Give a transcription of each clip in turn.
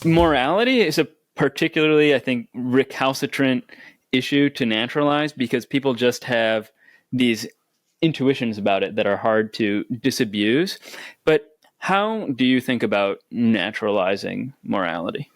Morality is a particularly, I think, recalcitrant issue to naturalize because people just have these intuitions about it that are hard to disabuse. But how do you think about naturalizing morality?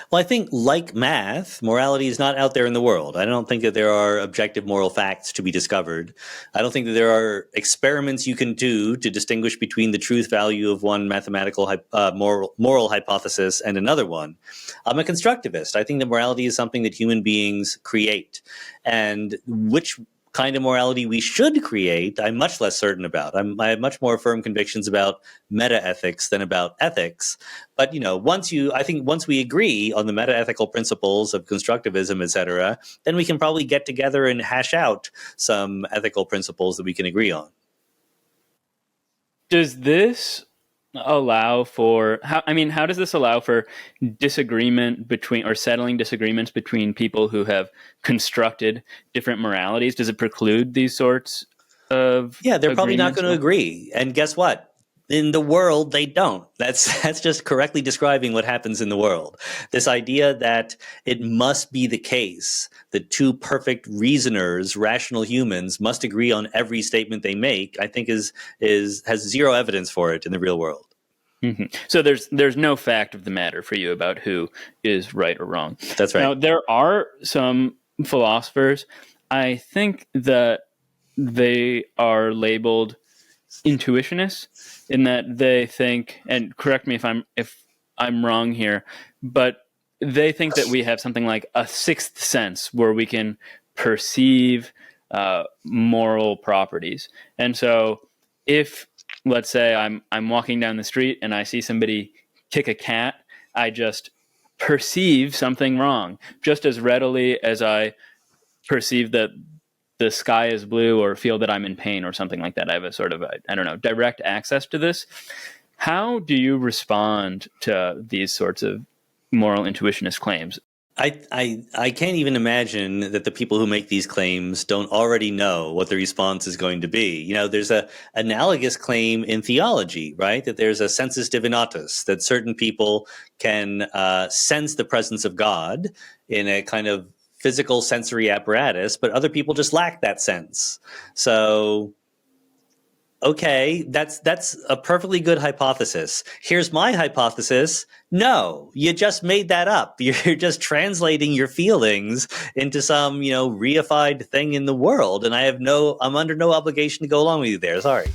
Well, I think, like math, morality is not out there in the world. I don't think that there are objective moral facts to be discovered. I don't think that there are experiments you can do to distinguish between the truth value of one mathematical moral hypothesis and another one. I'm a constructivist. I think that morality is something that human beings create. And which kind of morality we should create, I'm much less certain about. I have much more firm convictions about meta ethics than about ethics. But I think once we agree on the meta ethical principles of constructivism, et cetera, then we can probably get together and hash out some ethical principles that we can agree on. Does this allow for how does this allow for disagreement between or settling disagreements between people who have constructed different moralities? Does it preclude these sorts of Yeah, they're probably not agreements? going to agree. And guess what? In the world, they don't. That's just correctly describing what happens in the world. This idea that it must be the case that two perfect reasoners, rational humans, must agree on every statement they make, I think has zero evidence for it in the real world. Mm-hmm. So there's no fact of the matter for you about who is right or wrong. That's right. Now, there are some philosophers, I think, that they are labeled intuitionists in that they think, and correct me if I'm wrong here, but they think that we have something like a sixth sense where we can perceive moral properties. And so if, let's say, I'm walking down the street and I see somebody kick a cat, I just perceive something wrong just as readily as I perceive that the sky is blue or feel that I'm in pain or something like that. I have a sort of, direct access to this. How do you respond to these sorts of moral intuitionist claims? I can't even imagine that the people who make these claims don't already know what the response is going to be. There's a analogous claim in theology, right? That there's a sensus divinatus, that certain people can sense the presence of God in a kind of physical sensory apparatus, but other people just lack that sense. So, okay, that's a perfectly good hypothesis. Here's my hypothesis. No, you just made that up. You're just translating your feelings into some, reified thing in the world. And I'm under no obligation to go along with you there. Sorry.